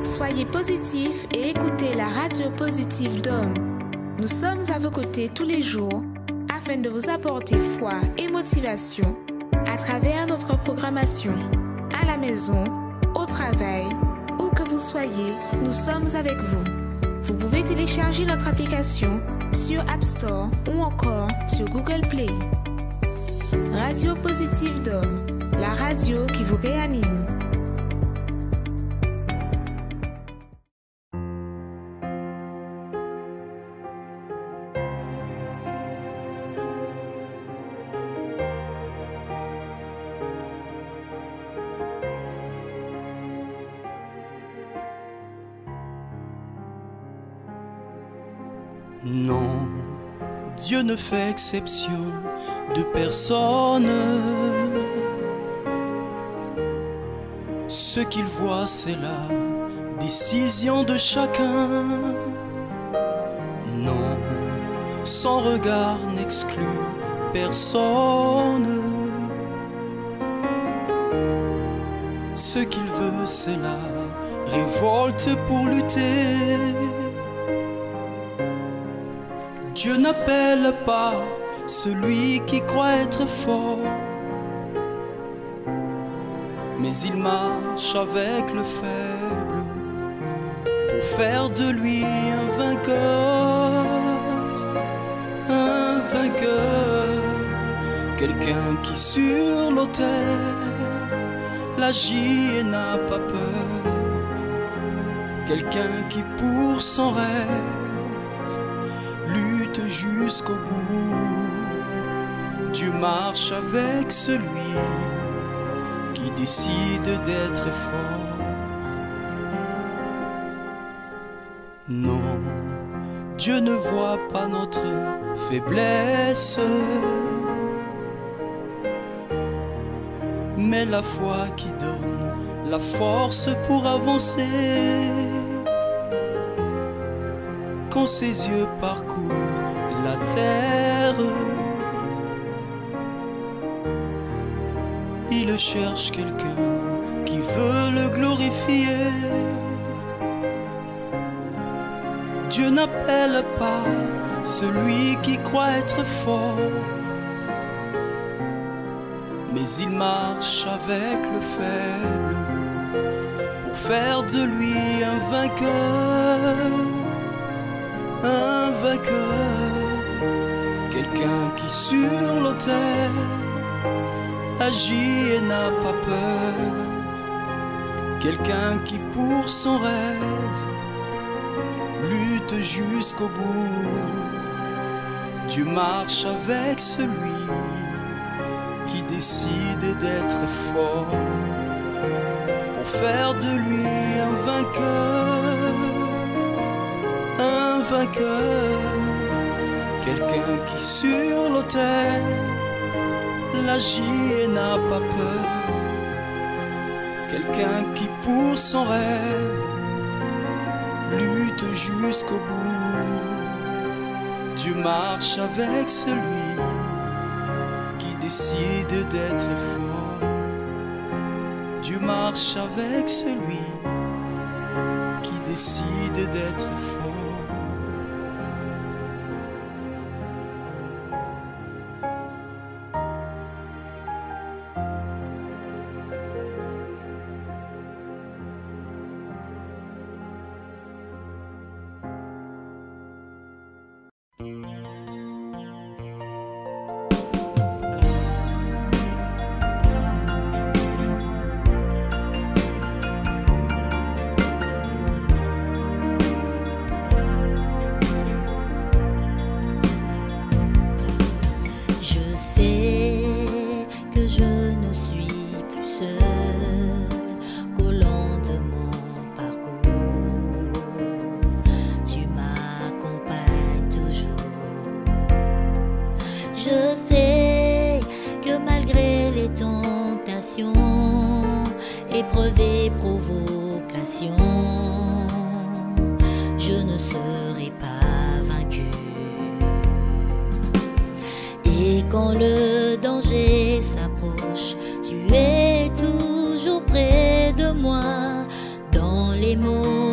Soyez positifs et écoutez la radio positive d'Homme. Nous sommes à vos côtés tous les jours afin de vous apporter foi et motivation à travers notre programmation. À la maison, au travail, où que vous soyez, nous sommes avec vous. Vous pouvez télécharger notre application sur App Store ou encore sur Google Play. Radio Positive d'Homme, la radio qui vous réanime. Non, Dieu ne fait exception de personne. Ce qu'il voit, c'est la décision de chacun. Non, son regard n'exclut personne. Ce qu'il veut, c'est la révolte pour lutter. Dieu n'appelle pas celui qui croit être fort, mais il marche avec le faible pour faire de lui un vainqueur. Un vainqueur, quelqu'un qui sur l'autel agit et n'a pas peur. Quelqu'un qui pour son rêve lutte jusqu'au bout. Dieu marche avec celui qui décide d'être fort. Non, Dieu ne voit pas notre faiblesse, mais la foi qui donne la force pour avancer. Quand ses yeux parcourent la terre, il cherche quelqu'un qui veut le glorifier. Dieu n'appelle pas celui qui croit être fort, mais il marche avec le faible pour faire de lui un vainqueur. Un vainqueur, quelqu'un qui sur l'autel agit et n'a pas peur. Quelqu'un qui pour son rêve lutte jusqu'au bout. Dieu marche avec celui qui décide d'être fort pour faire de lui un vainqueur. Un vainqueur, quelqu'un qui sur l'autel agit et n'a pas peur. Quelqu'un qui pour son rêve lutte jusqu'au bout. Dieu marche avec celui qui décide d'être fort. Dieu marche avec celui qui décide d'être fort. Épreuves et provocations, je ne serai pas vaincu. Et quand le danger s'approche, tu es toujours près de moi dans les moments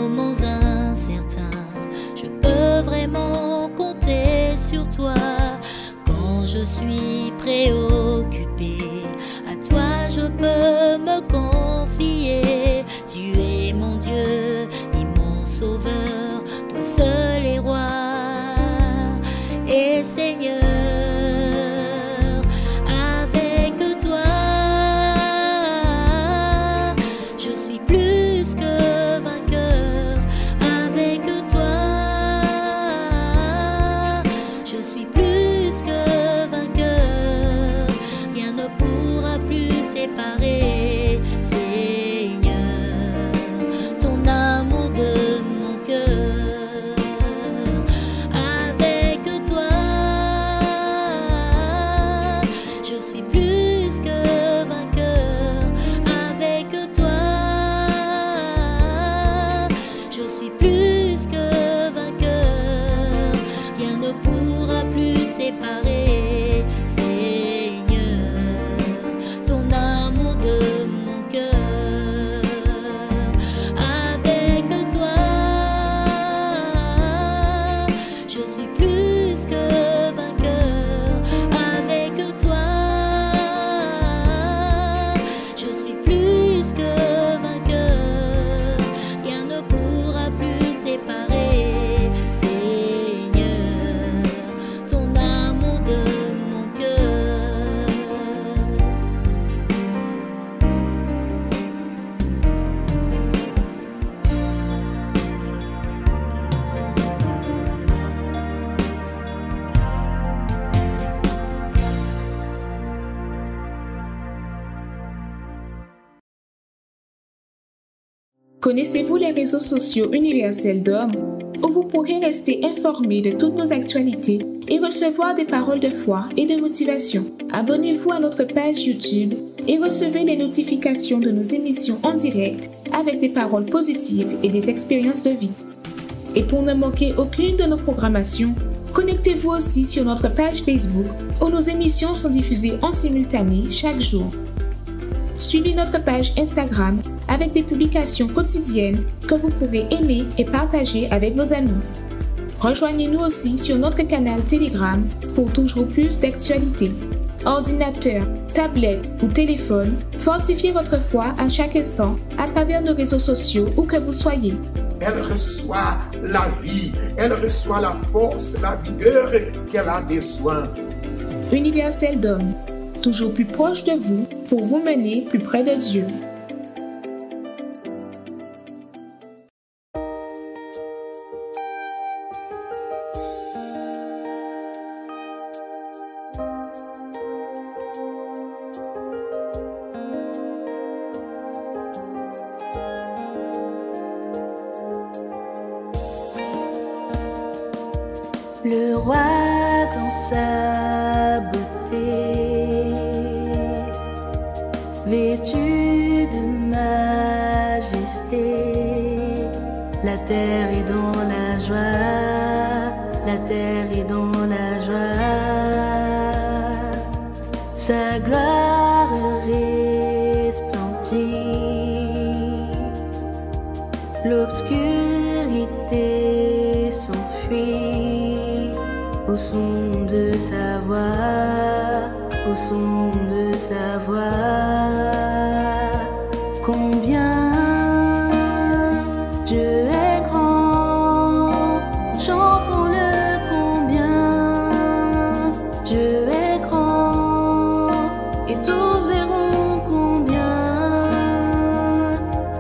je suis préoccupé, à toi je peux me confier. Tu es mon Dieu et mon Sauveur, toi seul est roi et Seigneur. Avec toi, je suis plus que vainqueur. Avec toi, je suis plus que vainqueur. Rien ne pourra plus séparer, Seigneur, ton amour de mon cœur. Avec toi, je suis plus que vainqueur. Avec toi, je suis plus que vainqueur. Rien ne pourra plus séparer, Seigneur, ton amour de mon cœur. Avec toi, je suis plus que vainqueur. Avec toi, je suis plus que vainqueur. Rien ne pourra plus séparer, Seigneur, ton amour de mon cœur. Connaissez-vous les réseaux sociaux universels d'Homme, où vous pourrez rester informé de toutes nos actualités et recevoir des paroles de foi et de motivation? Abonnez-vous à notre page YouTube et recevez les notifications de nos émissions en direct avec des paroles positives et des expériences de vie. Et pour ne manquer aucune de nos programmations, connectez-vous aussi sur notre page Facebook où nos émissions sont diffusées en simultané chaque jour. Suivez notre page Instagram avec des publications quotidiennes que vous pourrez aimer et partager avec vos amis. Rejoignez-nous aussi sur notre canal Telegram pour toujours plus d'actualités. Ordinateur, tablette ou téléphone, fortifiez votre foi à chaque instant à travers nos réseaux sociaux où que vous soyez. Elle reçoit la vie, elle reçoit la force, la vigueur qu'elle a besoin. Universel d'Homme, toujours plus proche de vous pour vous mener plus près de Dieu. Le roi dans sa beauté, vêtu de majesté, la terre est dans la joie, la terre est dans la joie. Sa gloire resplendit, l'obscurité s'enfuit au son de sa voix, au son de sa voix. Combien Dieu est grand, chantons-le combien Dieu est grand, et tous verront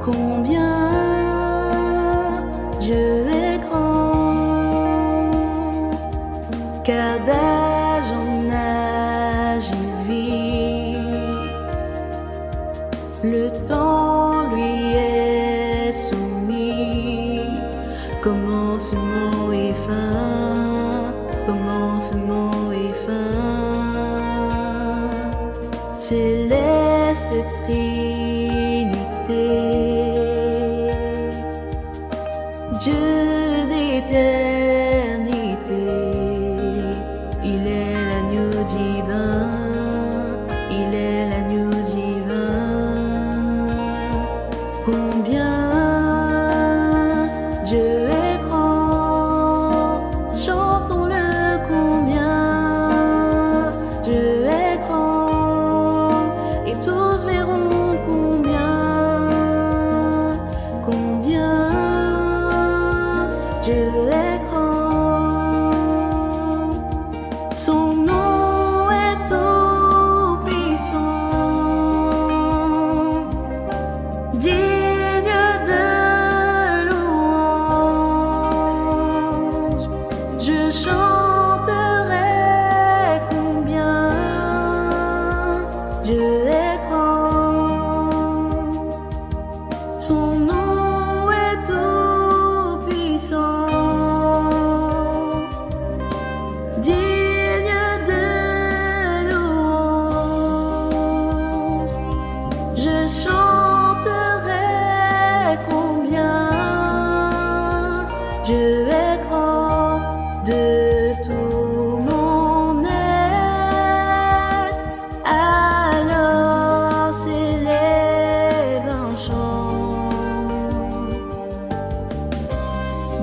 combien Dieu est grand. Car d'âge en âge il vit, le temps lui est soumis. Commencement et fin, commencement et fin. Céleste Trinité, Dieu d'éternité, il est l'agneau divin, il est l'agneau divin. Combien Dieu est grand, chantons-le combien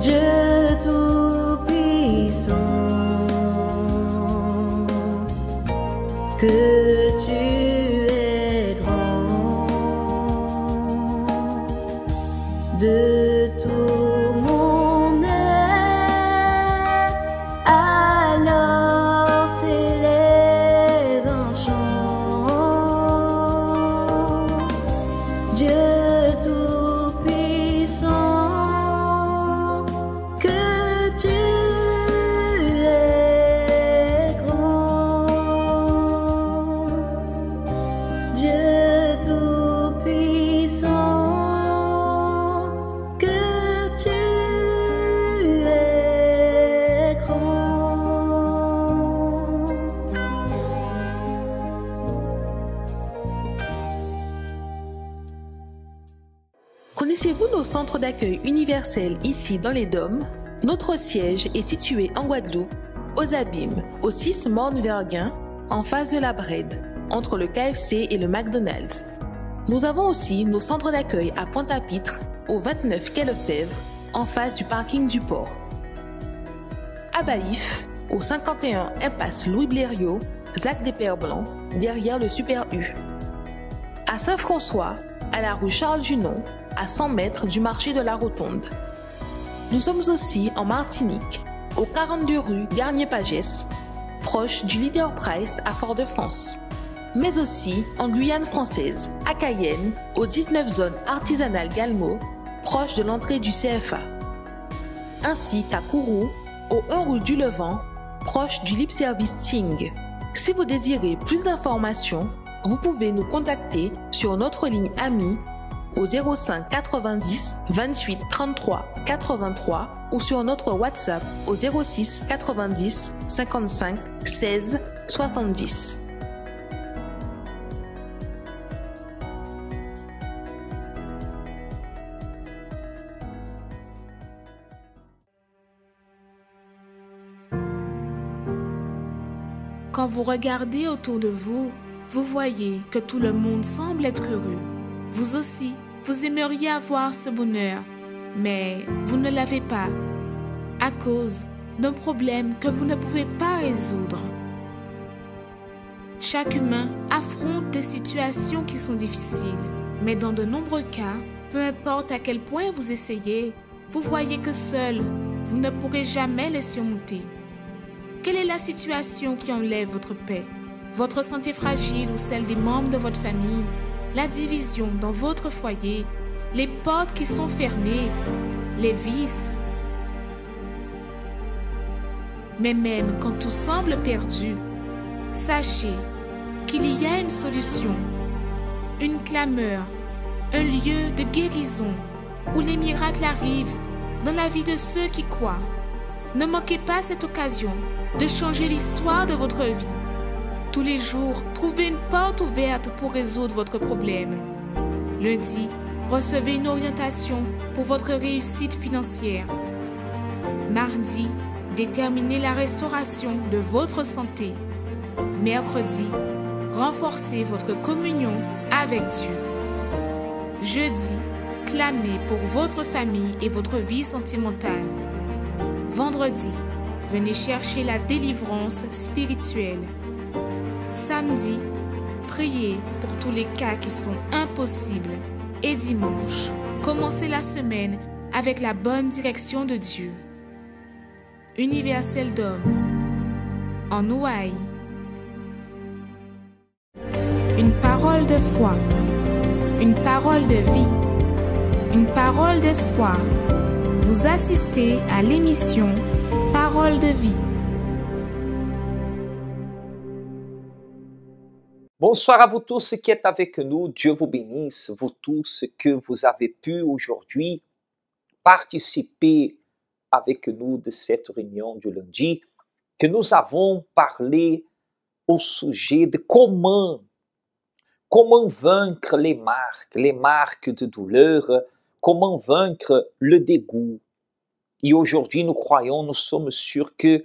Dieu tout-puissant, que tu es grand, de tout mon être, alors s'élève un chant. Dieu tout-puissant, que tu es grand. Dieu tout-puissant, que tu es grand. Connaissez-vous nos centres d'accueil universels ici dans les Dômes? Notre siège est situé en Guadeloupe, aux Abîmes, au 6 Morne-Verguin, en face de la Brède, entre le KFC et le McDonald's. Nous avons aussi nos centres d'accueil à Pointe-à-Pitre, au 29 quai Lefebvre, en face du parking du port. À Baïf, au 51 impasse Louis Blériot, Zac des Pères Blancs, derrière le Super U. À Saint-François, à la rue Charles Junon, à 100 mètres du marché de la Rotonde. Nous sommes aussi en Martinique, au 42 rue Garnier-Pagès, proche du Leader Price à Fort-de-France. Mais aussi en Guyane française, à Cayenne, aux 19 zones artisanales Galmo, proche de l'entrée du CFA. Ainsi qu'à Kourou, au 1 rue du Levant, proche du Lip Service Ting. Si vous désirez plus d'informations, vous pouvez nous contacter sur notre ligne AMI au 05 90 28 33 83 ou sur notre WhatsApp au 06 90 55 16 70. Quand vous regardez autour de vous, vous voyez que tout le monde semble être heureux. Vous aussi, vous aimeriez avoir ce bonheur, mais vous ne l'avez pas à cause d'un problème que vous ne pouvez pas résoudre. Chaque humain affronte des situations qui sont difficiles, mais dans de nombreux cas, peu importe à quel point vous essayez, vous voyez que seul, vous ne pourrez jamais les surmonter. Quelle est la situation qui enlève votre paix? Votre santé fragile ou celle des membres de votre famille? La division dans votre foyer? Les portes qui sont fermées? Les vices? Mais même quand tout semble perdu, sachez qu'il y a une solution, une clameur, un lieu de guérison où les miracles arrivent dans la vie de ceux qui croient. Ne manquez pas cette occasion de changer l'histoire de votre vie. Tous les jours, trouvez une porte ouverte pour résoudre votre problème. Lundi, recevez une orientation pour votre réussite financière. Mardi, déterminez la restauration de votre santé. Mercredi, renforcez votre communion avec Dieu. Jeudi, clamez pour votre famille et votre vie sentimentale. Vendredi, venez chercher la délivrance spirituelle. Samedi, priez pour tous les cas qui sont impossibles. Et dimanche, commencez la semaine avec la bonne direction de Dieu. Universel d'Homme, en Ouaï. Une parole de foi, une parole de vie, une parole d'espoir. Vous assistez à l'émission Parole de vie. Bonsoir à vous tous qui êtes avec nous. Dieu vous bénisse, vous tous que vous avez pu aujourd'hui participer avec nous de cette réunion du lundi, que nous avons parlé au sujet de comment vaincre les marques de douleur, comment vaincre le dégoût. Et aujourd'hui, nous croyons, nous sommes sûrs que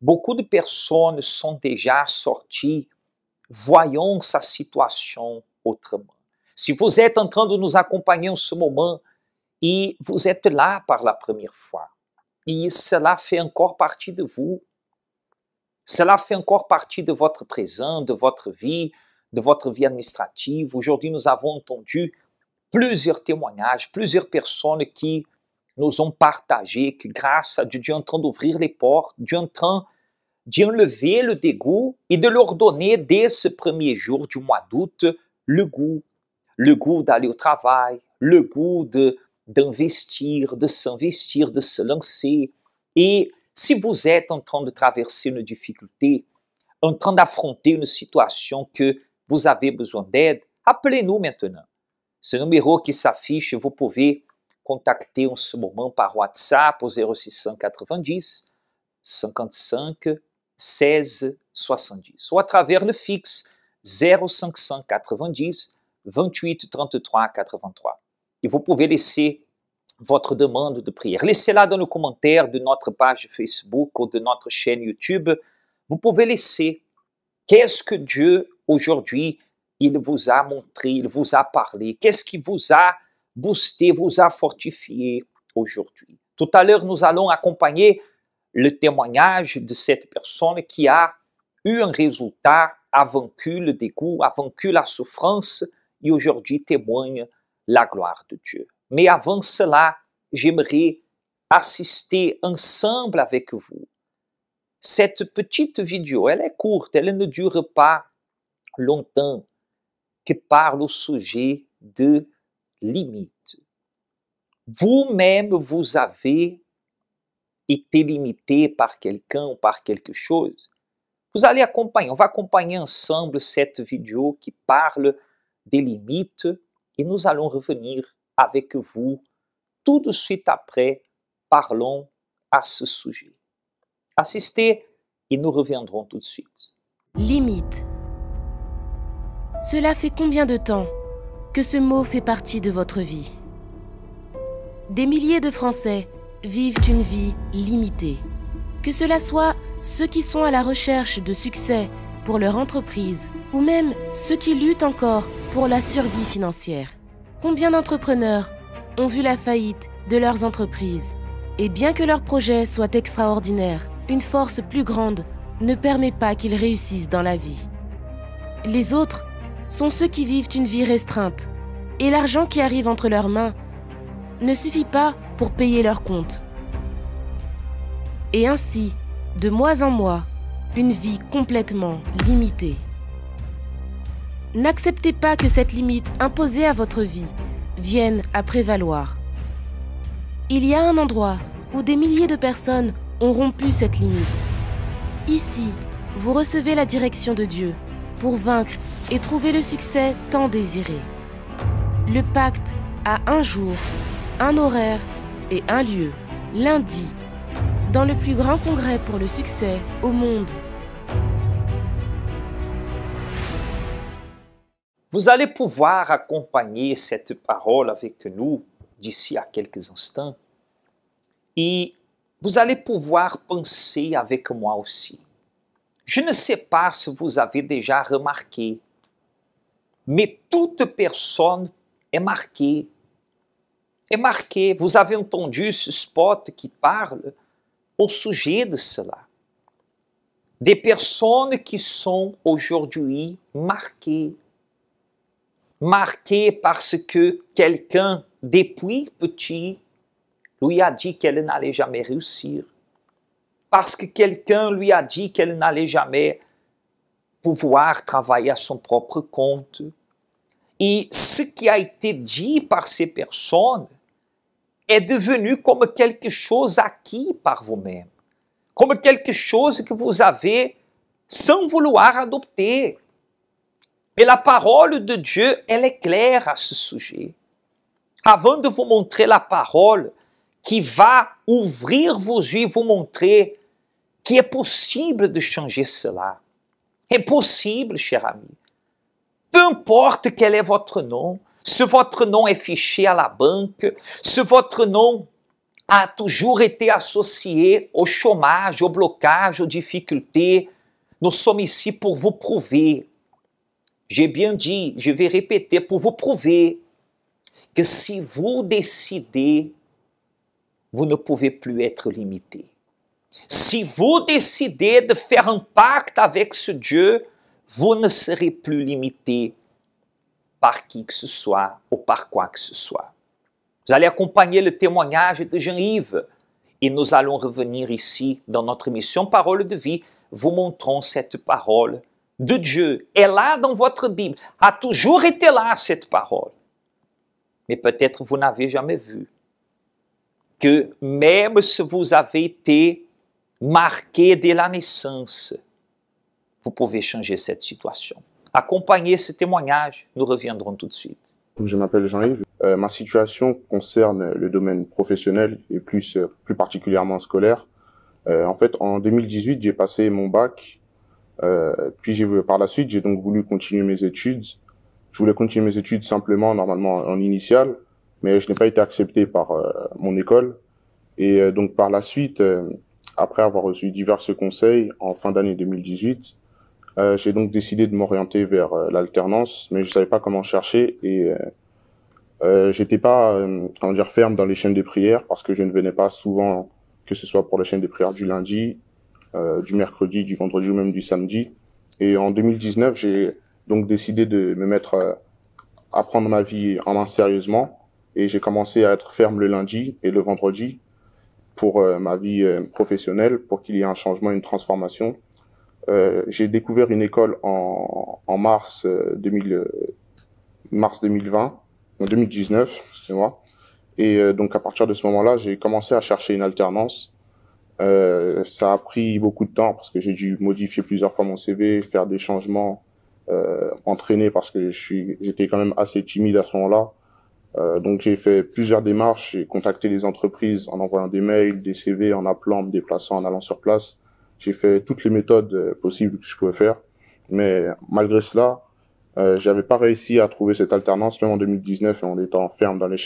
beaucoup de personnes sont déjà sorties, voyant sa situation autrement. Si vous êtes en train de nous accompagner en ce moment et vous êtes là par la première fois, et cela fait encore partie de vous. Cela fait encore partie de votre présent, de votre vie administrative. Aujourd'hui, nous avons entendu plusieurs témoignages, plusieurs personnes qui nous ont partagé que grâce à Dieu, Dieu est en train d'ouvrir les portes, Dieu est en train d'enlever le dégoût et de leur donner dès ce premier jour du mois d'août le goût d'aller au travail, le goût d'investir, de s'investir, de se lancer. Et si vous êtes en train de traverser une difficulté, en train d'affronter une situation que vous avez besoin d'aide, appelez-nous maintenant. Ce numéro qui s'affiche, vous pouvez contacter en ce moment par WhatsApp au 0690 55 16 70 ou à travers le fixe 0590 28 33 83. Et vous pouvez laisser votre demande de prière. Laissez-la dans le commentaire de notre page Facebook ou de notre chaîne YouTube. Vous pouvez laisser qu'est-ce que Dieu aujourd'hui il vous a montré, il vous a parlé, qu'est-ce qui vous a boosté, vous a fortifié aujourd'hui. Tout à l'heure, nous allons accompagner le témoignage de cette personne qui a eu un résultat, a vaincu le dégoût, a vaincu la souffrance et aujourd'hui témoigne la gloire de Dieu. Mais avant cela, j'aimerais assister ensemble avec vous. Cette petite vidéo, elle est courte, elle ne dure pas longtemps, qui parle au sujet de limites. Vous-même, vous avez été limité par quelqu'un ou par quelque chose. Vous allez accompagner, on va accompagner ensemble cette vidéo qui parle des limites et nous allons revenir avec vous tout de suite après. Parlons à ce sujet. Assistez et nous reviendrons tout de suite. Limite. Cela fait combien de temps que ce mot fait partie de votre vie? Des milliers de Français vivent une vie limitée. Que cela soit ceux qui sont à la recherche de succès pour leur entreprise ou même ceux qui luttent encore pour la survie financière. Combien d'entrepreneurs ont vu la faillite de leurs entreprises? Et bien que leur projet soit extraordinaire, une force plus grande ne permet pas qu'ils réussissent dans la vie. Les autres sont ceux qui vivent une vie restreinte et l'argent qui arrive entre leurs mains ne suffit pas pour payer leurs comptes. Et ainsi, de mois en mois, une vie complètement limitée. N'acceptez pas que cette limite imposée à votre vie vienne à prévaloir. Il y a un endroit où des milliers de personnes ont rompu cette limite. Ici, vous recevez la direction de Dieu pour vaincre et trouver le succès tant désiré. Le pacte a un jour, un horaire et un lieu, lundi, dans le plus grand congrès pour le succès au monde. Vous allez pouvoir accompagner cette parole avec nous d'ici à quelques instants et vous allez pouvoir penser avec moi aussi. Je ne sais pas si vous avez déjà remarqué, mais toute personne est marquée. Est marquée. Vous avez entendu ce spot qui parle au sujet de cela. Des personnes qui sont aujourd'hui marquées. Marquées parce que quelqu'un, depuis petit, lui a dit qu'elle n'allait jamais réussir. Parce que quelqu'un lui a dit qu'elle n'allait jamais pouvoir travailler à son propre compte. Et ce qui a été dit par ces personnes est devenu comme quelque chose acquis par vous-même, comme quelque chose que vous avez sans vouloir adopter. Et la parole de Dieu, elle est claire à ce sujet. Avant de vous montrer la parole qui va ouvrir vos yeux et vous montrer qu'il est possible de changer cela. É possible, cher ami. Peu importe quel est votre nom, si votre nom est fiché à la banque, si votre nom a toujours été associé au chômage, au blocage, aux difficultés, nous sommes ici pour vous prouver. J'ai bien dit, je vais répéter, pour vous prouver que si vous décidez vous ne pouvez plus être limité. Si vous décidez de faire un pacte avec ce Dieu, vous ne serez plus limité par qui que ce soit ou par quoi que ce soit. Vous allez accompagner le témoignage de Jean-Yves et nous allons revenir ici dans notre émission Parole de vie. Vous montrons cette parole de Dieu. Est là dans votre Bible. A toujours été là cette parole. Mais peut-être vous n'avez jamais vu que même si vous avez été marqué dès la naissance, vous pouvez changer cette situation. Accompagnez ce témoignage, nous reviendrons tout de suite. Je m'appelle Jean-Yves. Ma situation concerne le domaine professionnel et plus particulièrement scolaire. En fait, en 2018, j'ai passé mon bac. Puis par la suite, j'ai donc voulu continuer mes études. Je voulais continuer mes études simplement, normalement en initiale, mais je n'ai pas été accepté par mon école. Et donc par la suite, après avoir reçu divers conseils en fin d'année 2018, j'ai donc décidé de m'orienter vers l'alternance, mais je savais pas comment chercher et j'étais pas ferme dans les chaînes de prières parce que je ne venais pas souvent, que ce soit pour les chaînes de prières du lundi, du mercredi, du vendredi ou même du samedi. Et en 2019, j'ai donc décidé de me mettre à prendre ma vie en main sérieusement et j'ai commencé à être ferme le lundi et le vendredi pour ma vie professionnelle, pour qu'il y ait un changement, une transformation. J'ai découvert une école en mars 2019, excusez-moi. Et donc à partir de ce moment-là, j'ai commencé à chercher une alternance. Ça a pris beaucoup de temps parce que j'ai dû modifier plusieurs fois mon CV, faire des changements, entraîner parce que j'étais quand même assez timide à ce moment-là. Donc j'ai fait plusieurs démarches, j'ai contacté les entreprises en envoyant des mails, des CV, en appelant, me déplaçant, en allant sur place. J'ai fait toutes les méthodes possibles que je pouvais faire, mais malgré cela, j'avais pas réussi à trouver cette alternance, même en 2019, en étant ferme dans les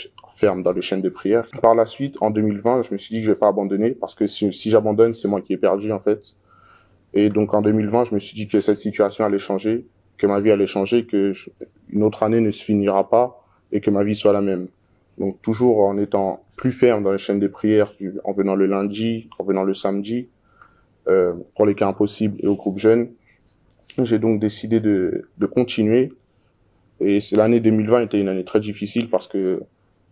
chaînes de prière. Par la suite, en 2020, je me suis dit que je vais pas abandonner, parce que si j'abandonne, c'est moi qui ai perdu, en fait. Et donc, en 2020, je me suis dit que cette situation allait changer, que ma vie allait changer, que une autre année ne se finira pas, et que ma vie soit la même. Donc, toujours en étant plus ferme dans les chaînes de prière, en venant le lundi, en venant le samedi, pour les cas impossibles et au groupe jeune. J'ai donc décidé de continuer. Et l'année 2020 était une année très difficile parce que,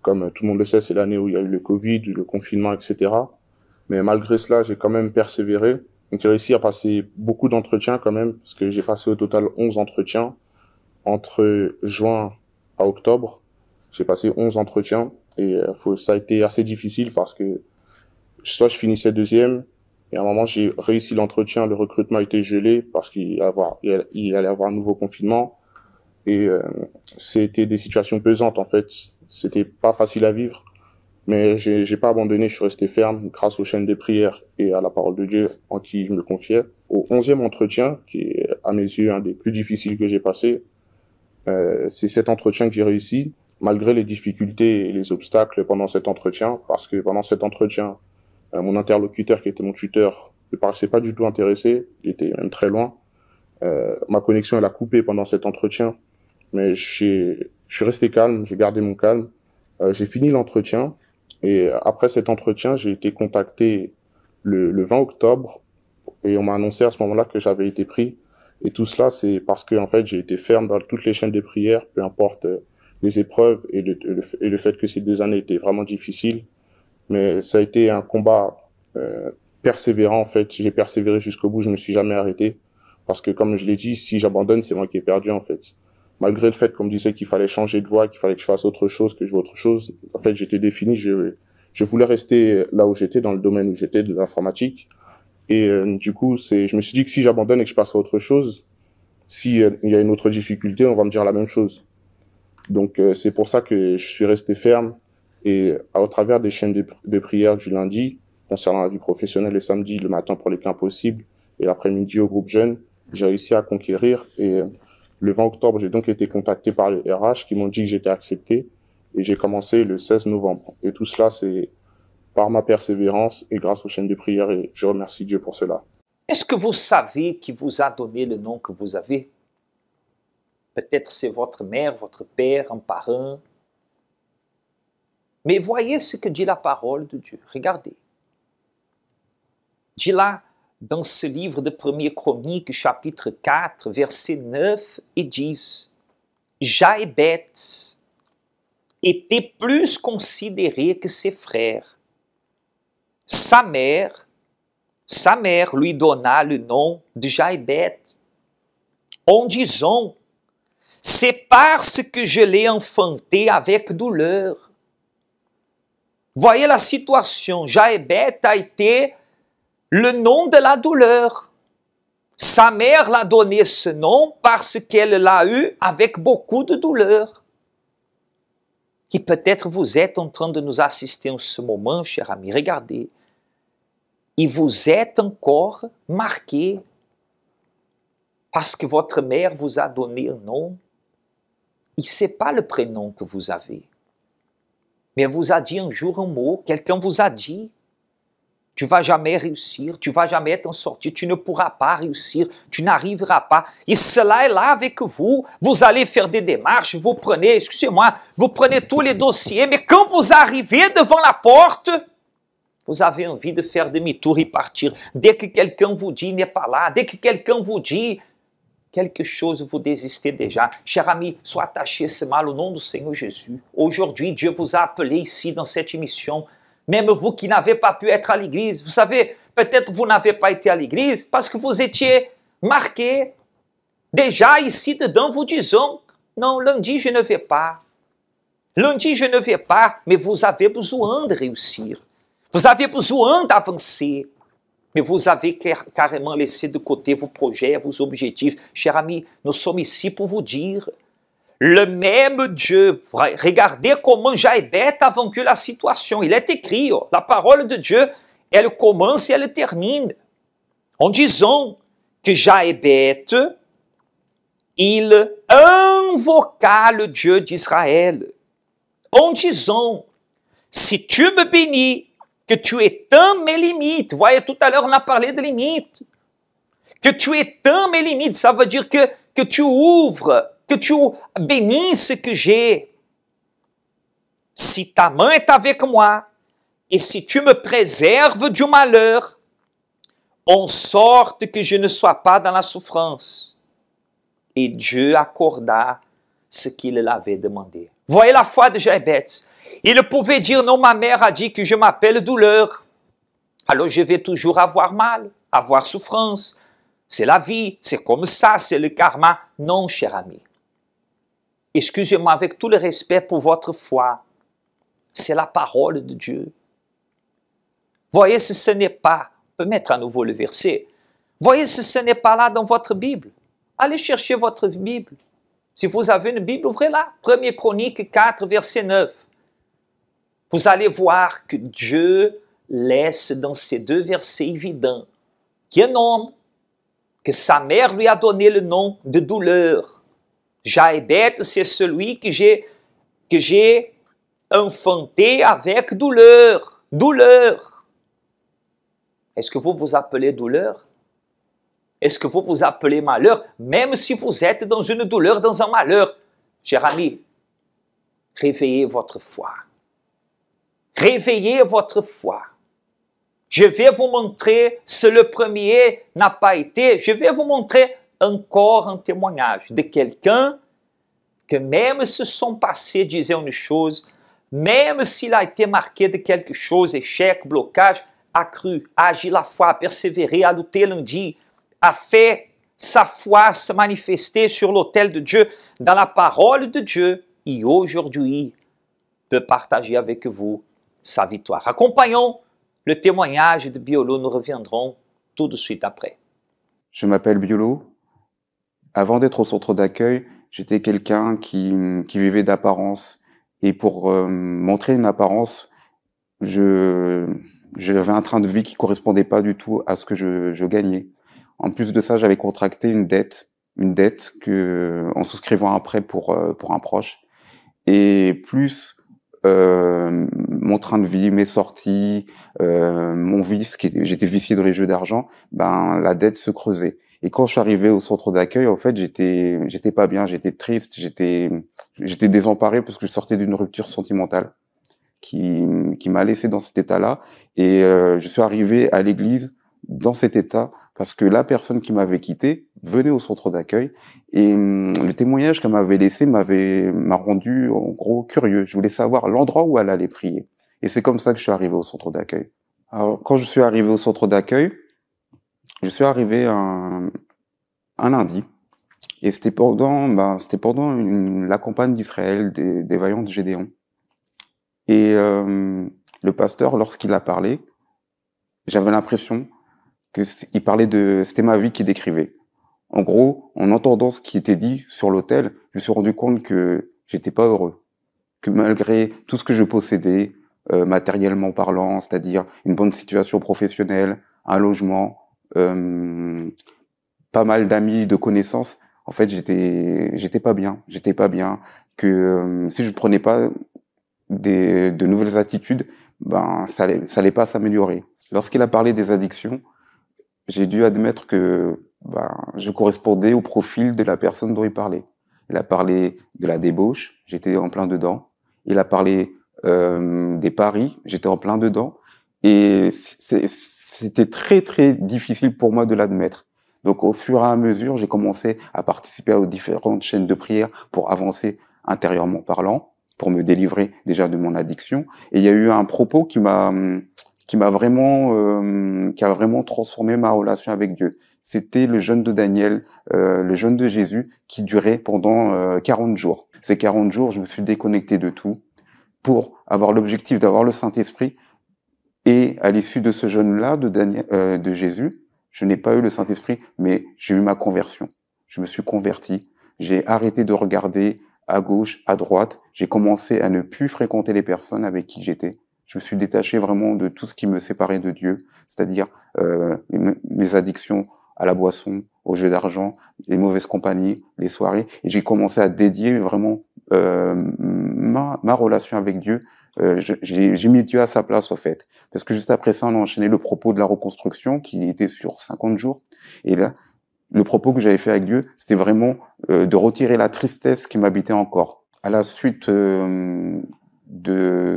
comme tout le monde le sait, c'est l'année où il y a eu le Covid, le confinement, etc. Mais malgré cela, j'ai quand même persévéré. Donc, j'ai réussi à passer beaucoup d'entretiens quand même, parce que j'ai passé au total 11 entretiens. Entre juin à octobre, j'ai passé 11 entretiens. Et ça a été assez difficile parce que soit je finissais deuxième, et à un moment, j'ai réussi l'entretien, le recrutement a été gelé parce qu'il allait y avoir un nouveau confinement. Et c'était des situations pesantes, en fait. C'était pas facile à vivre, mais j'ai pas abandonné, je suis resté ferme grâce aux chaînes de prière et à la parole de Dieu en qui je me confiais. Au 11e entretien, qui est à mes yeux un des plus difficiles que j'ai passé, c'est cet entretien que j'ai réussi, malgré les difficultés et les obstacles pendant cet entretien, parce que pendant cet entretien, mon interlocuteur, qui était mon tuteur, ne paraissait pas du tout intéressé, il était même très loin. Ma connexion, elle a coupé pendant cet entretien, mais je suis resté calme, j'ai gardé mon calme. J'ai fini l'entretien, et après cet entretien, j'ai été contacté le 20 octobre, et on m'a annoncé à ce moment-là que j'avais été pris. Et tout cela, c'est parce que, en fait, j'ai été ferme dans toutes les chaînes de prière, peu importe les épreuves et le fait que ces 2 années étaient vraiment difficiles. Mais ça a été un combat persévérant, en fait. J'ai persévéré jusqu'au bout, je me suis jamais arrêté. Parce que, comme je l'ai dit, si j'abandonne, c'est moi qui ai perdu, en fait. Malgré le fait qu'on me disait qu'il fallait changer de voie, qu'il fallait que je fasse autre chose, que je joue autre chose, en fait, j'étais défini. Je voulais rester là où j'étais, dans le domaine où j'étais, de l'informatique. Et du coup, je me suis dit que si j'abandonne et que je passe à autre chose, si il y a une autre difficulté, on va me dire la même chose. Donc, c'est pour ça que je suis resté ferme. Et au travers des chaînes de prière du lundi, concernant la vie professionnelle, le samedi, le matin pour les cas impossibles, et l'après-midi au groupe jeune, j'ai réussi à conquérir. Et le 20 octobre, j'ai donc été contacté par les RH qui m'ont dit que j'étais accepté. Et j'ai commencé le 16 novembre. Et tout cela, c'est par ma persévérance et grâce aux chaînes de prière. Et je remercie Dieu pour cela. Est-ce que vous savez qui vous a donné le nom que vous avez? Peut-être c'est votre mère, votre père, un parent. Mais voyez ce que dit la parole de Dieu. Regardez. Dit là, dans ce livre de 1er Chronique, chapitre 4, versets 9 et 10, Jaébet était plus considéré que ses frères. Sa mère lui donna le nom de Jaébet, en disant, c'est parce que je l'ai enfanté avec douleur. Voyez la situation, Jaébet a été le nom de la douleur. Sa mère l'a donné ce nom parce qu'elle l'a eu avec beaucoup de douleur. Et peut-être vous êtes en train de nous assister en ce moment, cher ami, regardez. Et vous êtes encore marqué parce que votre mère vous a donné un nom. Et ce n'est pas le prénom que vous avez. Mais elle vous a dit un jour un mot, quelqu'un vous a dit, tu ne vas jamais réussir, tu ne vas jamais t'en sortir, tu ne pourras pas réussir, tu n'arriveras pas. Et cela est là avec vous. Vous allez faire des démarches, vous prenez, excusez-moi, vous prenez tous les dossiers, mais quand vous arrivez devant la porte, vous avez envie de faire demi-tour et partir. Dès que quelqu'un vous dit, n'est pas là, dès que quelqu'un vous dit quelque chose, vous désistez déjà. Cher ami, sois attaché à ce mal au nom du Seigneur Jésus. Aujourd'hui, Dieu vous a appelé ici dans cette émission. Même vous qui n'avez pas pu être à l'église, vous savez, peut-être vous n'avez pas été à l'église parce que vous étiez marqué déjà ici dedans, vous disant, non, lundi je ne vais pas. Lundi je ne vais pas, mais vous avez besoin de réussir. Vous avez besoin d'avancer. Mais vous avez carrément laissé de côté vos projets, vos objectifs. Cher ami, nous sommes ici pour vous dire, le même Dieu, regardez comment Jaébet a vaincu la situation. Il est écrit, la parole de Dieu, elle commence et elle termine. En disant que Jaébet, il invoqua le Dieu d'Israël. En disant, si tu me bénis, que tu éteins mes limites. Voyez, tout à l'heure, on a parlé de limites. Que tu éteins mes limites, ça veut dire que tu ouvres, que tu bénis ce que j'ai. Si ta main est avec moi, et si tu me préserves du malheur, en sorte que je ne sois pas dans la souffrance. Et Dieu accorda ce qu'il l'avait demandé. Voyez la foi de Jaébet. Il pouvait dire, non, ma mère a dit que je m'appelle douleur. Alors je vais toujours avoir mal, avoir souffrance. C'est la vie, c'est comme ça, c'est le karma. Non, cher ami. Excusez-moi, avec tout le respect pour votre foi, c'est la parole de Dieu. Voyez si ce n'est pas, on peut mettre à nouveau le verset, voyez si ce n'est pas là dans votre Bible. Allez chercher votre Bible. Si vous avez une Bible, ouvrez-la. 1er Chronique 4, verset 9. Vous allez voir que Dieu laisse dans ces deux versets évidents qu'il y a un homme, que sa mère lui a donné le nom de douleur. Jaébet, c'est celui que j'ai enfanté avec douleur. Douleur. Est-ce que vous vous appelez douleur? Est-ce que vous vous appelez malheur? Même si vous êtes dans une douleur, dans un malheur, cher ami, réveillez votre foi. Réveillez votre foi. Je vais vous montrer, si le premier n'a pas été, je vais vous montrer encore un témoignage de quelqu'un que même si son passé disait une chose, même s'il a été marqué de quelque chose, échec, blocage, a cru, a agi la foi, a persévéré, a lutté lundi, a fait sa foi se manifester sur l'autel de Dieu, dans la parole de Dieu, et aujourd'hui peut partager avec vous sa victoire. Accompagnons le témoignage de Biolo, nous reviendrons tout de suite après. Je m'appelle Biolo. Avant d'être au centre d'accueil, j'étais quelqu'un qui vivait d'apparence. Et pour montrer une apparence, j'avais un train de vie qui correspondait pas du tout à ce que je gagnais. En plus de ça, j'avais contracté une dette en souscrivant un prêt pour un proche. Et plus mon train de vie, mes sorties, mon vice, j'étais vicié dans les jeux d'argent, ben la dette se creusait. Et quand je suis arrivé au centre d'accueil, en fait, j'étais pas bien, j'étais triste, j'étais désemparé parce que je sortais d'une rupture sentimentale. qui m'a laissé dans cet état-là. Et je suis arrivé à l'église dans cet état parce que la personne qui m'avait quitté venait au centre d'accueil et le témoignage qu'elle m'avait laissé m'a rendu en gros curieux. Je voulais savoir l'endroit où elle allait prier. Et c'est comme ça que je suis arrivé au centre d'accueil. Alors quand je suis arrivé au centre d'accueil, je suis arrivé un lundi. Et c'était pendant la campagne d'Israël des Vaillants de Gédéon. Et le pasteur, lorsqu'il a parlé, j'avais l'impression que c'était ma vie qu'il décrivait. En gros, en entendant ce qui était dit sur l'autel, je me suis rendu compte que j'étais pas heureux. Que malgré tout ce que je possédais, matériellement parlant, c'est-à-dire une bonne situation professionnelle, un logement, pas mal d'amis, de connaissances, en fait, j'étais pas bien. J'étais pas bien. Que si je prenais pas de nouvelles attitudes, ça allait pas s'améliorer. Lorsqu'il a parlé des addictions, j'ai dû admettre que je correspondais au profil de la personne dont il parlait. Il a parlé de la débauche, j'étais en plein dedans. Il a parlé des paris, j'étais en plein dedans. Et c'était très très difficile pour moi de l'admettre. Donc au fur et à mesure, j'ai commencé à participer aux différentes chaînes de prière pour avancer intérieurement parlant, pour me délivrer déjà de mon addiction. Et il y a eu un propos qui a vraiment transformé ma relation avec Dieu. C'était le jeûne de Daniel, le jeûne de Jésus qui durait pendant 40 jours. Ces 40 jours, je me suis déconnecté de tout pour avoir l'objectif d'avoir le Saint-Esprit. Et à l'issue de ce jeûne-là de Jésus, je n'ai pas eu le Saint-Esprit, mais j'ai eu ma conversion. Je me suis converti. J'ai arrêté de regarder à gauche, à droite. J'ai commencé à ne plus fréquenter les personnes avec qui j'étais. Je me suis détaché vraiment de tout ce qui me séparait de Dieu, c'est-à-dire mes addictions à la boisson, aux jeux d'argent, les mauvaises compagnies, les soirées. Et j'ai commencé à dédier vraiment ma relation avec Dieu. J'ai mis Dieu à sa place, au fait. Parce que juste après ça, on a enchaîné le propos de la reconstruction qui était sur 50 jours. Et là, le propos que j'avais fait avec Dieu, c'était vraiment de retirer la tristesse qui m'habitait encore. À la suite de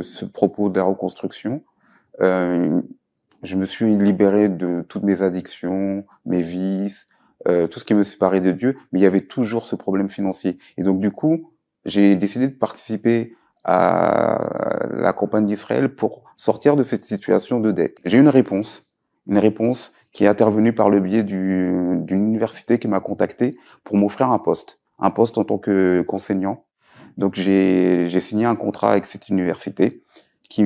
ce propos de la reconstruction, je me suis libéré de toutes mes addictions, mes vices, tout ce qui me séparait de Dieu, mais il y avait toujours ce problème financier. Et donc du coup, j'ai décidé de participer à la campagne d'Israël pour sortir de cette situation de dette. J'ai eu une réponse qui est intervenue par le biais d'une université qui m'a contacté pour m'offrir un poste en tant qu'enseignant. Donc j'ai signé un contrat avec cette université qui,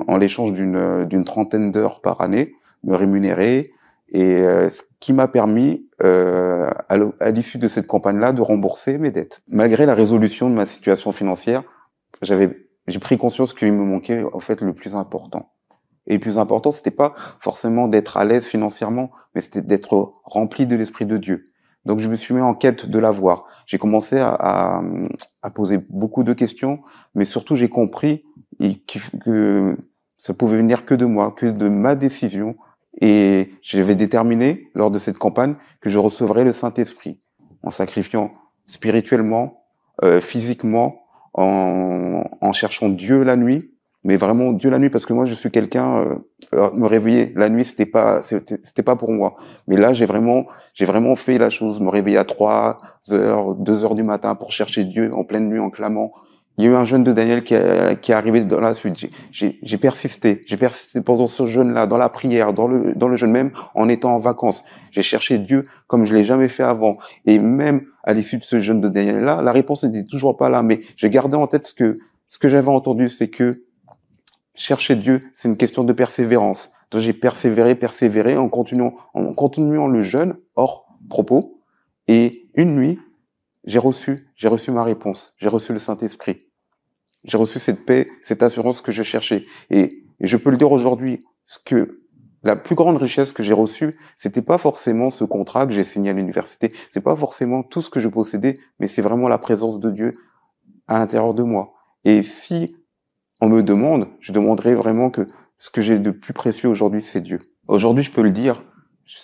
en l'échange d'une trentaine d'heures par année, me rémunérait et ce qui m'a permis, à l'issue de cette campagne-là, de rembourser mes dettes. Malgré la résolution de ma situation financière, j'ai pris conscience qu'il me manquait en fait le plus important. Et le plus important, c'était pas forcément d'être à l'aise financièrement, mais c'était d'être rempli de l'Esprit de Dieu. Donc je me suis mis en quête de l'avoir. J'ai commencé à poser beaucoup de questions, mais surtout j'ai compris que ça pouvait venir que de moi, que de ma décision. Et j'avais déterminé lors de cette campagne que je recevrais le Saint-Esprit en sacrifiant spirituellement, physiquement, en cherchant Dieu la nuit, mais vraiment Dieu la nuit, parce que moi je suis quelqu'un, me réveiller la nuit c'était pas pour moi, mais là j'ai vraiment fait la chose, me réveiller à 3h, 2h du matin pour chercher Dieu en pleine nuit en clamant. Il y a eu un jeûne de Daniel qui est arrivé dans la suite. J'ai persisté pendant ce jeûne-là, dans la prière, dans le jeûne, même en étant en vacances. J'ai cherché Dieu comme je l'ai jamais fait avant. Et même à l'issue de ce jeûne de Daniel-là, la réponse n'était toujours pas là. Mais je gardais en tête ce que j'avais entendu, c'est que chercher Dieu, c'est une question de persévérance. Donc j'ai persévéré en continuant le jeûne hors propos. Et une nuit, j'ai reçu ma réponse. J'ai reçu le Saint-Esprit. J'ai reçu cette paix, cette assurance que je cherchais. Et je peux le dire aujourd'hui, que la plus grande richesse que j'ai reçue, c'était pas forcément ce contrat que j'ai signé à l'université, c'est pas forcément tout ce que je possédais, mais c'est vraiment la présence de Dieu à l'intérieur de moi. Et si on me demande, je demanderai vraiment que ce que j'ai de plus précieux aujourd'hui, c'est Dieu. Aujourd'hui, je peux le dire, je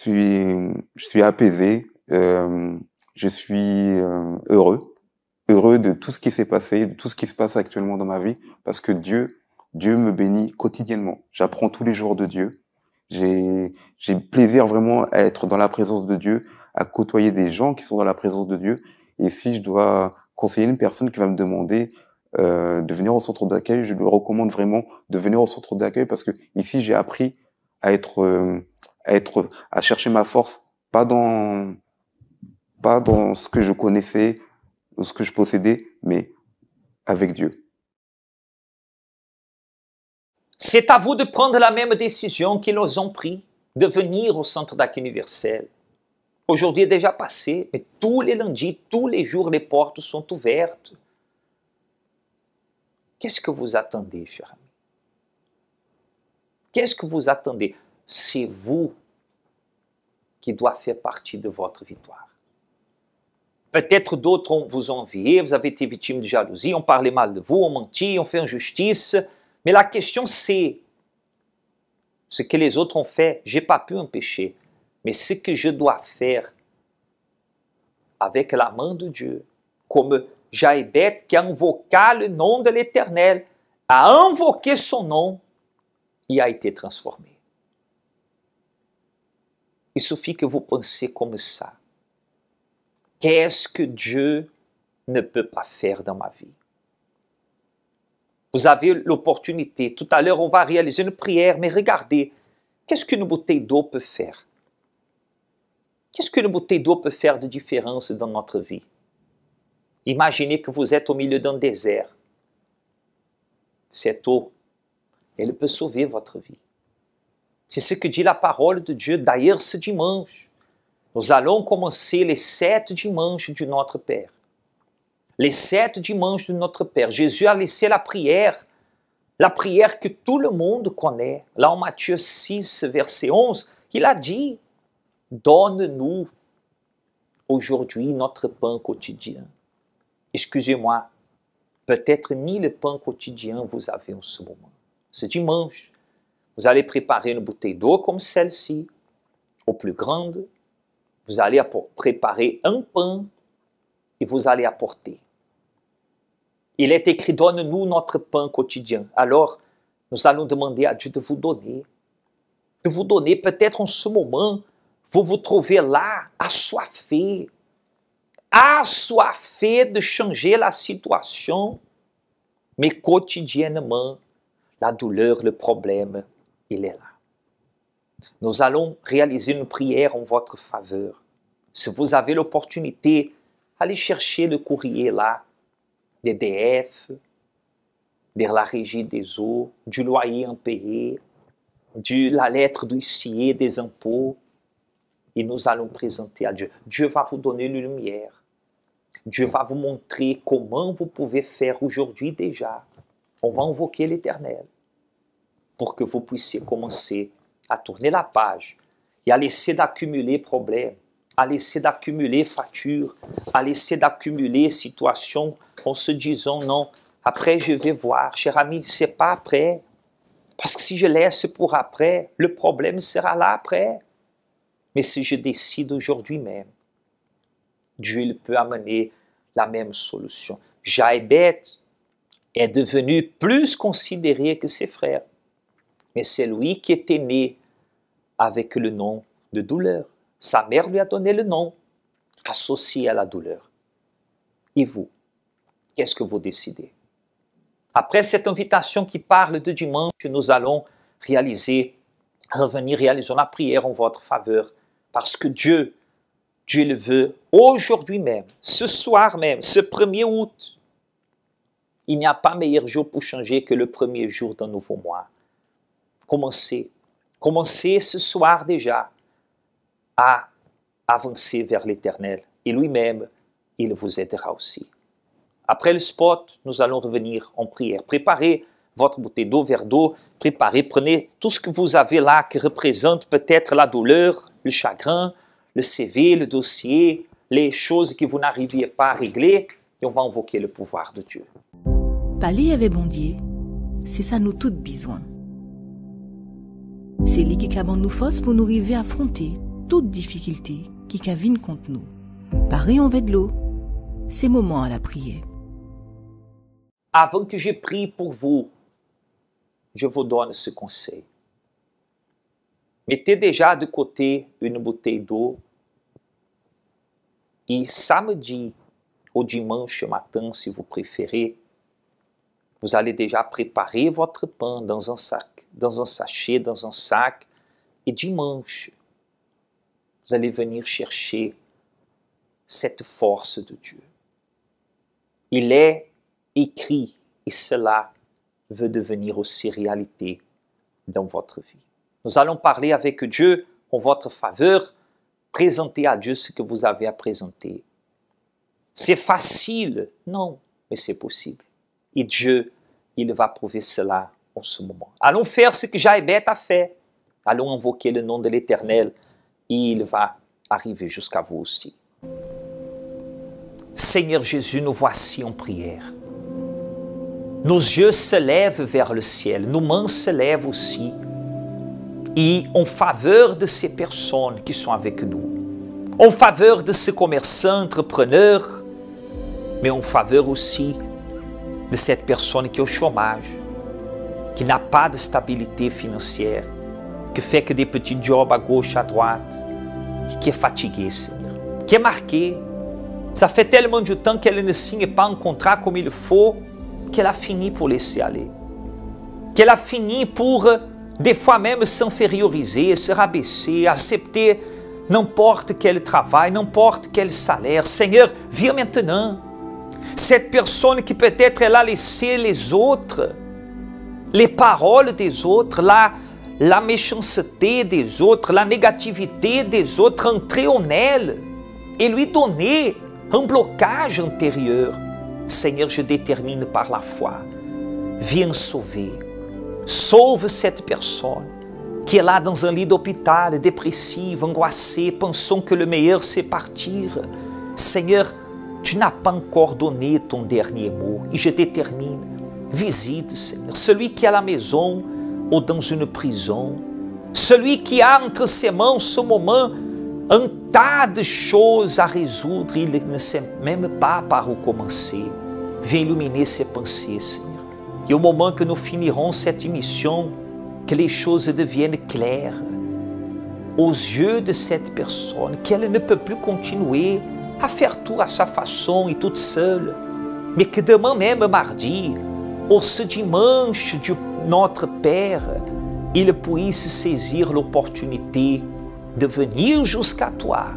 suis apaisé, je suis heureux de tout ce qui s'est passé, de tout ce qui se passe actuellement dans ma vie, parce que Dieu Dieu me bénit quotidiennement. J'apprends tous les jours de Dieu. J'ai plaisir vraiment à être dans la présence de Dieu, à côtoyer des gens qui sont dans la présence de Dieu. Et si je dois conseiller une personne qui va me demander de venir au centre d'accueil, je lui recommande vraiment de venir au centre d'accueil parce que ici j'ai appris à chercher ma force, pas dans ce que je connaissais ou ce que je possédais, mais avec Dieu. C'est à vous de prendre la même décision qu'ils ont pris, de venir au centre d'accueil universel. Aujourd'hui est déjà passé, mais tous les lundis, tous les jours, les portes sont ouvertes. Qu'est-ce que vous attendez, cher ami? Qu'est-ce que vous attendez? C'est vous qui doit faire partie de votre victoire. Peut-être d'autres vous ont envié, vous avez été victime de jalousie, on parlait mal de vous, on mentit, on fait injustice. Mais la question c'est, ce que les autres ont fait, je n'ai pas pu empêcher. Mais ce que je dois faire avec la main de Dieu, comme Jaébet qui invoqua le nom de l'Éternel, a invoqué son nom et a été transformé. Il suffit que vous pensiez comme ça. Qu'est-ce que Dieu ne peut pas faire dans ma vie? Vous avez l'opportunité. Tout à l'heure, on va réaliser une prière, mais regardez, qu'est-ce qu'une bouteille d'eau peut faire? Qu'est-ce qu'une bouteille d'eau peut faire de différence dans notre vie? Imaginez que vous êtes au milieu d'un désert. Cette eau, elle peut sauver votre vie. C'est ce que dit la parole de Dieu. D'ailleurs, ce dimanche, nous allons commencer les 7 dimanches de notre Père. Les 7 dimanches de notre Père. Jésus a laissé la prière que tout le monde connaît. Là en Matthieu 6, verset 11, il a dit, « Donne-nous aujourd'hui notre pain quotidien. » Excusez-moi, peut-être ni le pain quotidien vous avez en ce moment. Ce dimanche, vous allez préparer une bouteille d'eau comme celle-ci, au plus grande. Vous allez préparer un pain et vous allez apporter. Il est écrit, donne-nous notre pain quotidien. Alors, nous allons demander à Dieu de vous donner. De vous donner, peut-être en ce moment, vous vous trouvez là, assoiffé de changer la situation, mais quotidiennement, la douleur, le problème, il est là. Nous allons réaliser une prière en votre faveur. Si vous avez l'opportunité, allez chercher le courrier là, des DF, de la régie des eaux, du loyer impayé, de la lettre d'huissier, des impôts, et nous allons présenter à Dieu. Dieu va vous donner une lumière. Dieu va vous montrer comment vous pouvez faire aujourd'hui déjà. On va invoquer l'Éternel pour que vous puissiez commencer à tourner la page et à laisser d'accumuler problèmes, à laisser d'accumuler factures, à laisser d'accumuler situations en se disant non, après je vais voir. Cher ami, c'est pas après. Parce que si je laisse pour après, le problème sera là après. Mais si je décide aujourd'hui même, Dieu il peut amener la même solution. Jaébet est devenu plus considéré que ses frères. Mais c'est lui qui était né avec le nom de douleur. Sa mère lui a donné le nom associé à la douleur. Et vous, qu'est-ce que vous décidez? Après cette invitation qui parle de dimanche, nous allons revenir réaliser la prière en votre faveur. Parce que Dieu le veut aujourd'hui même, ce soir même, ce 1er août. Il n'y a pas meilleur jour pour changer que le 1er jour d'un nouveau mois. Commencez ce soir déjà à avancer vers l'Éternel. Et lui-même, il vous aidera aussi. Après le spot, nous allons revenir en prière. Préparez votre bouteille d'eau, verre d'eau, prenez tout ce que vous avez là qui représente peut-être la douleur, le chagrin, le CV, le dossier, les choses que vous n'arriviez pas à régler, et on va invoquer le pouvoir de Dieu. Parler avec bon Dieu, c'est ça nous toutes besoin. C'est lui qui a nous force pour nous arriver à affronter toute difficulté qui vienne contre nous. Pareil en de l'eau, c'est moment à la prière. Avant que je prie pour vous, je vous donne ce conseil. Mettez déjà de côté une bouteille d'eau et samedi ou dimanche matin, si vous préférez, vous allez déjà préparer votre pain dans un sachet, dans un sac, et dimanche, vous allez venir chercher cette force de Dieu. Il est écrit, et cela veut devenir aussi réalité dans votre vie. Nous allons parler avec Dieu en votre faveur, présenter à Dieu ce que vous avez à présenter. C'est facile? Non, mais c'est possible. Et Dieu, il va prouver cela en ce moment. Allons faire ce que Jaébet a fait. Allons invoquer le nom de l'Éternel et il va arriver jusqu'à vous aussi. Seigneur Jésus, nous voici en prière. Nos yeux se lèvent vers le ciel, nos mains se lèvent aussi. Et en faveur de ces personnes qui sont avec nous, en faveur de ces commerçants, entrepreneurs, mais en faveur aussi de cette personne qui est au chômage, qui n'a pas de stabilité financière, qui fait que des petits jobs à gauche, à droite, qui est fatiguée, Seigneur, qui est marquée. Ça fait tellement de temps qu'elle ne signe pas un contrat comme il faut, qu'elle a fini pour laisser aller. Qu'elle a fini pour, des fois même, s'inférioriser, se rabaisser, accepter n'importe quel travail, n'importe quel salaire. Seigneur, viens maintenant. Cette personne qui peut-être elle a laissé les autres, les paroles des autres, la méchanceté des autres, la négativité des autres entrer en elle et lui donner un blocage intérieur. Seigneur, je détermine par la foi. Viens sauver. Sauve cette personne qui est là dans un lit d'hôpital, dépressive, angoissée, pensant que le meilleur c'est partir. Seigneur, tu n'as pas encore donné ton dernier mot et je détermine. Visite, Seigneur, celui qui est à la maison ou dans une prison, celui qui a entre ses mains en ce moment un tas de choses à résoudre, il ne sait même pas par où commencer. Viens illuminer ses pensées, Seigneur. Et au moment que nous finirons cette émission, que les choses deviennent claires aux yeux de cette personne, qu'elle ne peut plus continuer à faire tout à sa façon et toute seule, mais que demain même, mardi, ou ce dimanche de notre Père, il puisse saisir l'opportunité de venir jusqu'à toi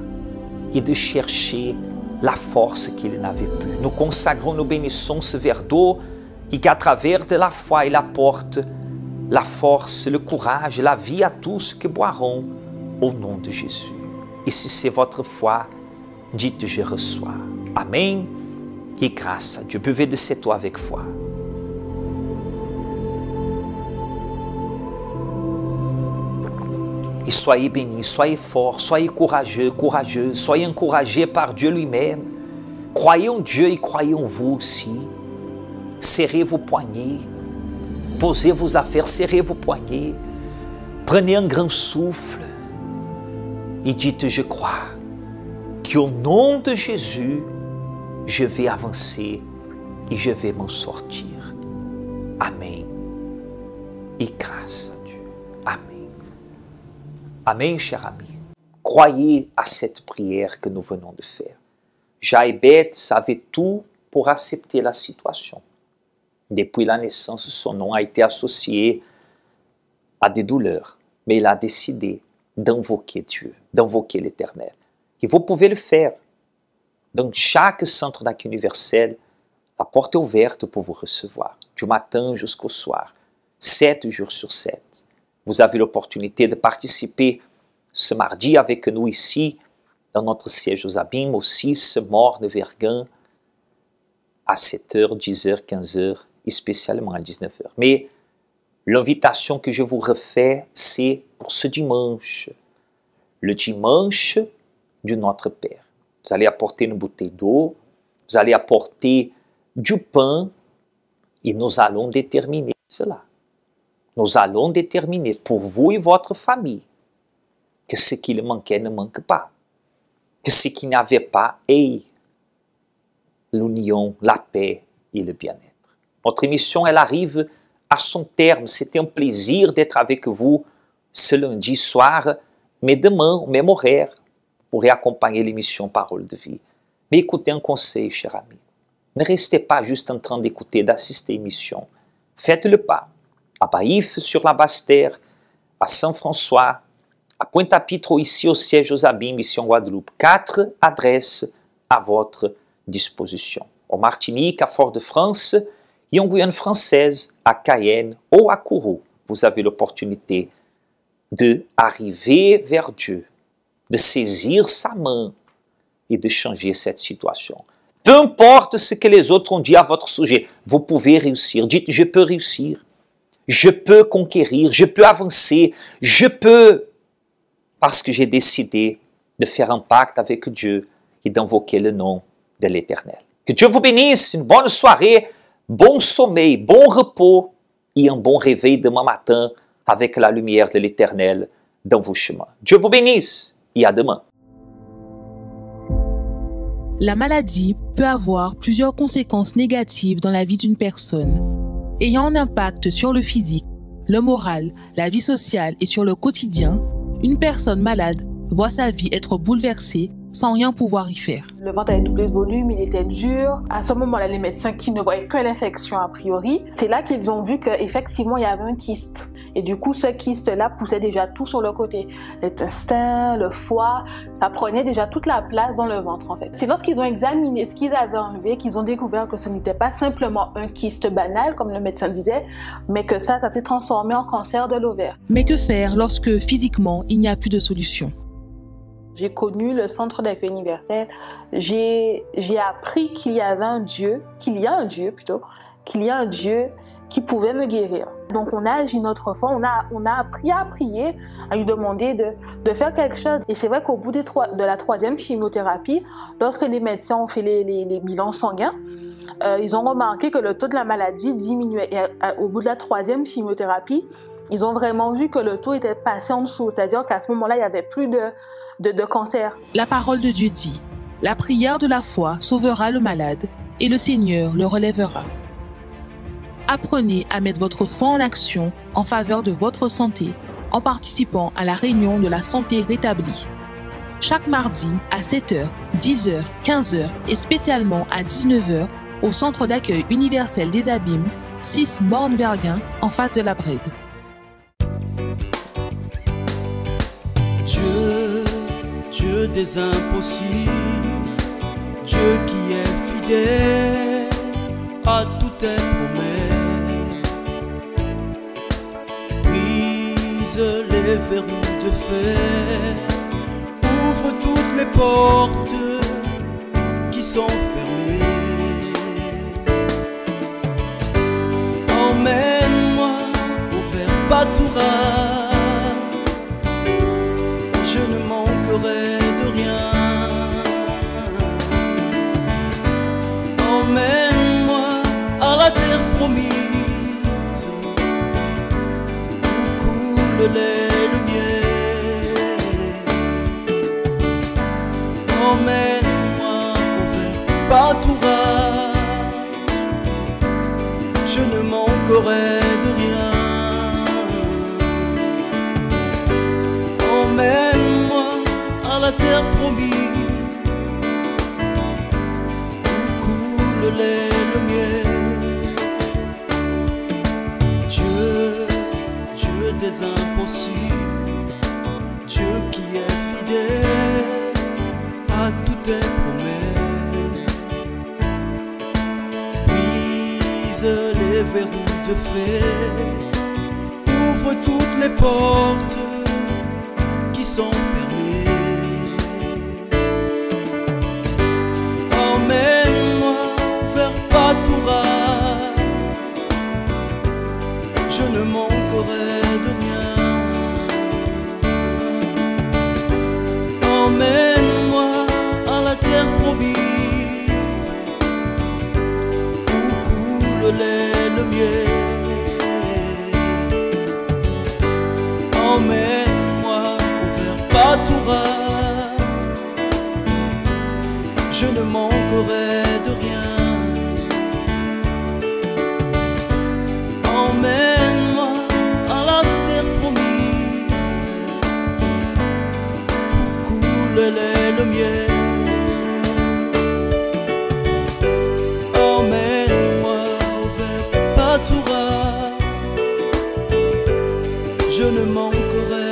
et de chercher la force qu'il n'avait plus. Nous consacrons, nous bénissons ce verre d'eau et qu'à travers de la foi, il apporte la force, le courage, la vie à tous qui boiront au nom de Jésus. Et si c'est votre foi, dites je reçois. Amen. Et grâce à Dieu. Buvez de cette eau avec foi. Et soyez bénis, soyez forts, soyez courageux, courageuses, soyez encouragés par Dieu lui-même. Croyez en Dieu et croyez en vous aussi. Serrez vos poignets, posez vos affaires, serrez vos poignets, prenez un grand souffle et dites je crois qu'au nom de Jésus, je vais avancer et je vais m'en sortir. Amen. Et grâce à Dieu. Amen. Amen, cher ami. Croyez à cette prière que nous venons de faire. Jaébet savait tout pour accepter la situation. Depuis la naissance, son nom a été associé à des douleurs, mais il a décidé d'invoquer Dieu, d'invoquer l'Éternel. Et vous pouvez le faire. Dans chaque centre d'accueil universel, la porte est ouverte pour vous recevoir, du matin jusqu'au soir, 7 jours sur 7. Vous avez l'opportunité de participer ce mardi avec nous ici, dans notre siège aux Abîmes, au 6 Morne-Verguen, à 7h, 10h, 15h, et spécialement à 19h. Mais l'invitation que je vous refais, c'est pour ce dimanche, le dimanche de notre Père. Vous allez apporter une bouteille d'eau, vous allez apporter du pain, et nous allons déterminer cela. Nous allons déterminer pour vous et votre famille que ce qui manquait ne manque pas, que ce qui n'avait pas ait l'union, la paix et le bien-être. Notre émission, elle arrive à son terme. C'était un plaisir d'être avec vous ce lundi soir, mais demain, au même horaire, vous pourrez accompagner l'émission Parole de Vie. Mais écoutez un conseil, cher ami. Ne restez pas juste en train d'écouter, d'assister à l'émission. Faites le pas. À Baïf, sur la Basse-Terre, à Saint-François, à Pointe-à-Pitre, ici au siège aux Abîmes, ici en Guadeloupe. 4 adresses à votre disposition. Au Martinique, à Fort-de-France, et en Guyane française, à Cayenne ou à Kourou, vous avez l'opportunité d'arriver vers Dieu, de saisir sa main et de changer cette situation. Peu importe ce que les autres ont dit à votre sujet, vous pouvez réussir. Dites, je peux réussir, je peux conquérir, je peux avancer, je peux, parce que j'ai décidé de faire un pacte avec Dieu et d'invoquer le nom de l'Éternel. Que Dieu vous bénisse, une bonne soirée, bon sommeil, bon repos et un bon réveil demain matin avec la lumière de l'Éternel dans vos chemins. Dieu vous bénisse et à demain. La maladie peut avoir plusieurs conséquences négatives dans la vie d'une personne, ayant un impact sur le physique, le moral, la vie sociale et sur le quotidien. Une personne malade voit sa vie être bouleversée sans rien pouvoir y faire. Le ventre avait doublé de volume, il était dur. À ce moment-là, les médecins qui ne voyaient que l'infection a priori, c'est là qu'ils ont vu qu'effectivement, il y avait un kyste. Et du coup, ce kyste-là poussait déjà tout sur le côté. L'intestin, le foie, ça prenait déjà toute la place dans le ventre en fait. C'est lorsqu'ils ont examiné ce qu'ils avaient enlevé qu'ils ont découvert que ce n'était pas simplement un kyste banal, comme le médecin disait, mais que ça s'est transformé en cancer de l'ovaire. Mais que faire lorsque physiquement, il n'y a plus de solution? J'ai connu le centre d'accueil universel. J'ai appris qu'il y a un Dieu qui pouvait me guérir. Donc on a agi notre foi, on a appris à prier, à lui demander de faire quelque chose. Et c'est vrai qu'au bout de la 3e chimiothérapie, lorsque les médecins ont fait les bilans sanguins, ils ont remarqué que le taux de la maladie diminuait. Et au bout de la 3e chimiothérapie, ils ont vraiment vu que le taux était passé en dessous, c'est-à-dire qu'à ce moment-là, il n'y avait plus de cancer. La parole de Dieu dit, « La prière de la foi sauvera le malade, et le Seigneur le relèvera. » Apprenez à mettre votre foi en action en faveur de votre santé en participant à la réunion de la santé rétablie. Chaque mardi à 7h, 10h, 15h et spécialement à 19h au Centre d'accueil universel des Abîmes, 6 Borne-Verguin, en face de la Brède. Dieu des impossibles, Dieu qui est fidèle à toutes tes promesses, brise les verrous de fer, ouvre toutes les portes qui sont fermées. Emmène-moi vers Batoura, je ne manquerai de rien. Emmène-moi à la terre promise, où coule le lait, le miel. Emmène-moi vers Batoura, je ne manquerai de rien. Emmène-moi à la terre promise, où coule le lait, le miel. Dieu des impossibles, Dieu qui est fidèle à toutes tes promesses, brise les verrous de fer, ouvre toutes les portes qui sont fermées. Emmène-moi vers Batoura, je ne manquerai de rien. Emmène-moi à la terre promise, où coule le lait, le miel. Emmène-moi vers Batoura, je ne manquerai de rien. Emmène le mien. Emmène-moi vers Patoura, je ne manquerai